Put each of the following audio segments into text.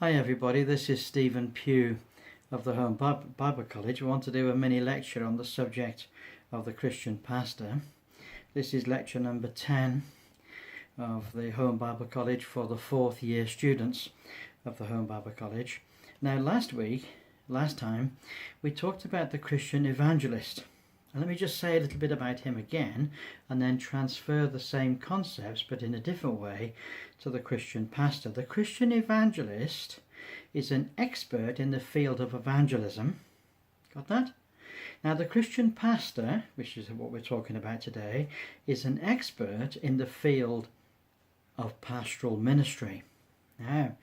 Hi everybody, this is Stephen Pugh of the Home Bible College. We want to do a mini lecture on the subject of the Christian pastor. This is lecture number 10 of the Home Bible College for the 4th year students of the Home Bible College. Now last time, we talked about the Christian evangelist. And let me just say a little bit about him again and then transfer the same concepts but in a different way to the Christian pastor. The Christian evangelist is an expert in the field of evangelism. Got that? Now the Christian pastor, which is what we're talking about today, is an expert in the field of pastoral ministry. Now,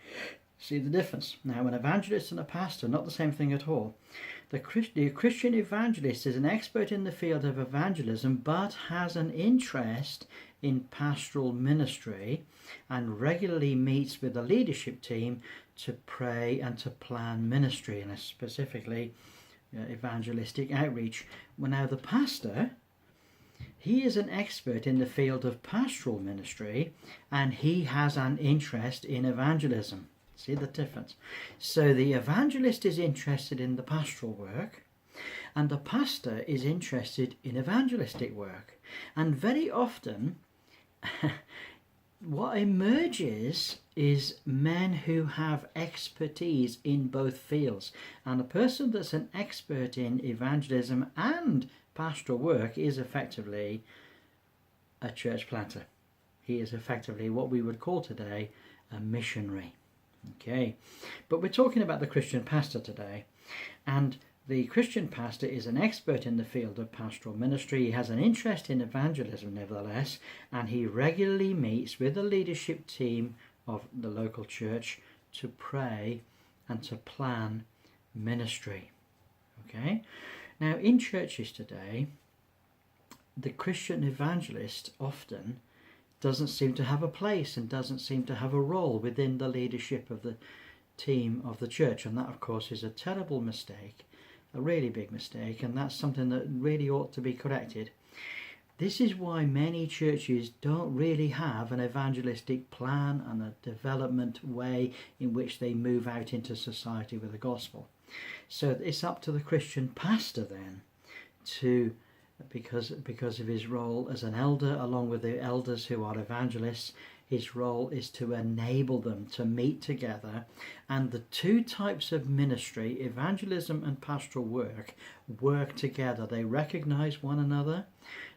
see the difference. Now, an evangelist and a pastor, not the same thing at all. The Christian evangelist is an expert in the field of evangelism, but has an interest in pastoral ministry and regularly meets with the leadership team to pray and to plan ministry, and specifically evangelistic outreach. Well, now the pastor, he is an expert in the field of pastoral ministry and he has an interest in evangelism. See the difference? So the evangelist is interested in the pastoral work and the pastor is interested in evangelistic work. And very often what emerges is men who have expertise in both fields. And a person that's an expert in evangelism and pastoral work is effectively a church planter. He is effectively what we would call today a missionary. Okay, but we're talking about the Christian pastor today, and the Christian pastor is an expert in the field of pastoral ministry. He has an interest in evangelism nevertheless, and he regularly meets with the leadership team of the local church to pray and to plan ministry. Okay, now in churches today, the Christian evangelist often doesn't seem to have a place and doesn't seem to have a role within the leadership of the team of the church. And that, of course, is a terrible mistake, a really big mistake, and that's something that really ought to be corrected. This is why many churches don't really have an evangelistic plan and a development way in which they move out into society with the gospel. So it's up to the Christian pastor then to, because of his role as an elder, along with the elders who are evangelists, his role is to enable them to meet together. And the two types of ministry, evangelism and pastoral work together. They recognize one another,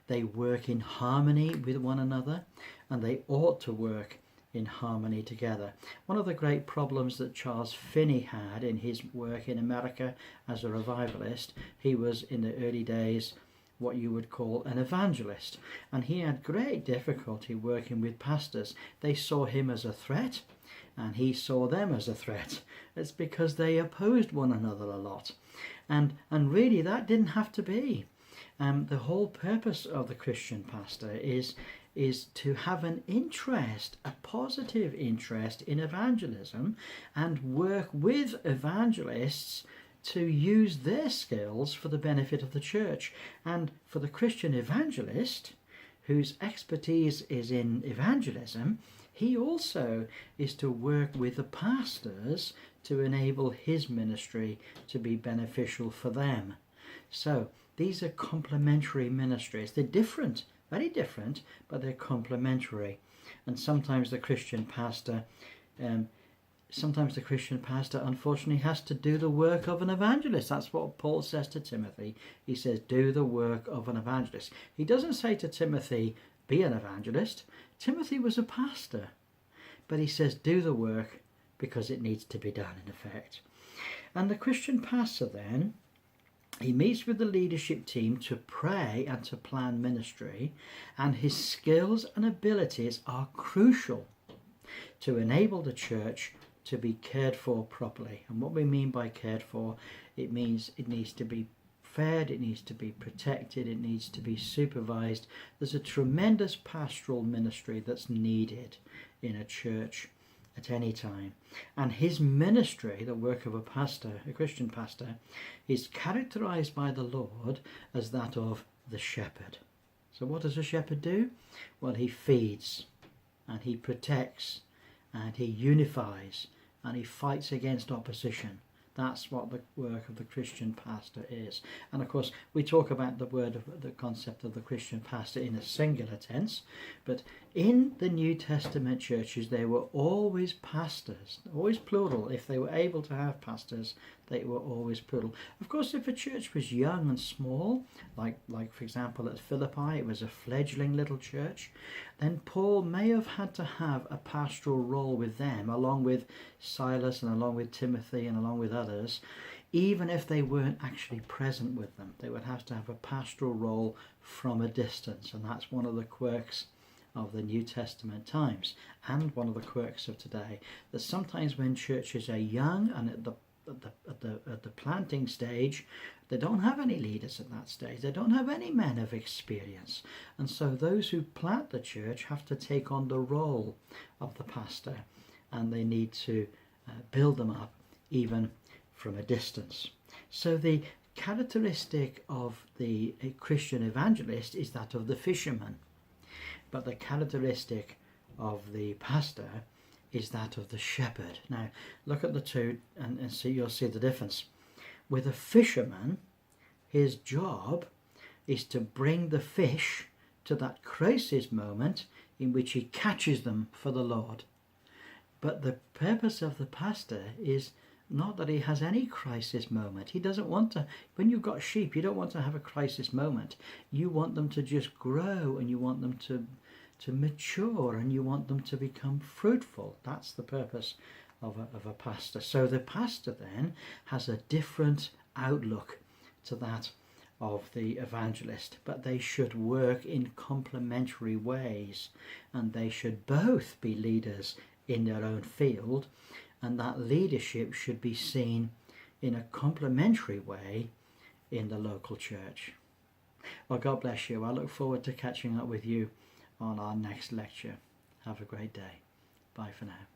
they work in harmony with one another, and they ought to work in harmony together. One of the great problems that Charles Finney had in his work in America as a revivalist, he was in the early days what you would call an evangelist, and he had great difficulty working with pastors. They saw him as a threat and he saw them as a threat. It's because they opposed one another a lot, and really that didn't have to be. The whole purpose of the Christian pastor is to have an interest, a positive interest in evangelism, and work with evangelists to use their skills for the benefit of the church. And for the Christian evangelist, whose expertise is in evangelism, he also is to work with the pastors to enable his ministry to be beneficial for them. So these are complementary ministries. They're different, very different, but they're complementary. And sometimes the Christian pastor unfortunately has to do the work of an evangelist. That's what Paul says to Timothy. He says, do the work of an evangelist. He doesn't say to Timothy, be an evangelist. Timothy was a pastor. But he says, do the work because it needs to be done, in effect. And the Christian pastor then, he meets with the leadership team to pray and to plan ministry, and his skills and abilities are crucial to enable the church to be cared for properly. And what we mean by cared for, it means it needs to be fed, it needs to be protected, it needs to be supervised. There's a tremendous pastoral ministry that's needed in a church at any time. And his ministry, the work of a pastor, a Christian pastor, is characterized by the Lord as that of the shepherd. So what does a shepherd do? Well, he feeds and he protects and he unifies and he fights against opposition. That's what the work of the Christian pastor is. And of course, we talk about the concept of the Christian pastor in a singular tense, but in the New Testament churches, they were always pastors, always plural. If they were able to have pastors, they were always plural. Of course, if a church was young and small, like for example at Philippi, it was a fledgling little church, then Paul may have had to have a pastoral role with them, along with Silas and along with Timothy and along with others, even if they weren't actually present with them. They would have to have a pastoral role from a distance, and that's one of the quirks of the New Testament times, and one of the quirks of today, that sometimes when churches are young and at the planting stage, they don't have any leaders at that stage. They don't have any men of experience, and so those who plant the church have to take on the role of the pastor, and they need to build them up even from a distance. So the characteristic of the Christian evangelist is that of the fisherman, but the characteristic of the pastor is that of the shepherd. Now, look at the two and see, you'll see the difference. With a fisherman, his job is to bring the fish to that crisis moment in which he catches them for the Lord. But the purpose of the pastor is not that he has any crisis moment. He doesn't want to. When you've got sheep, you don't want to have a crisis moment. You want them to just grow, and you want them to mature, and you want them to become fruitful. That's the purpose of a pastor. So the pastor then has a different outlook to that of the evangelist, but they should work in complementary ways, and they should both be leaders in their own field, and that leadership should be seen in a complementary way in the local church. Well, God bless you. I look forward to catching up with you on our next lecture. Have a great day. Bye for now.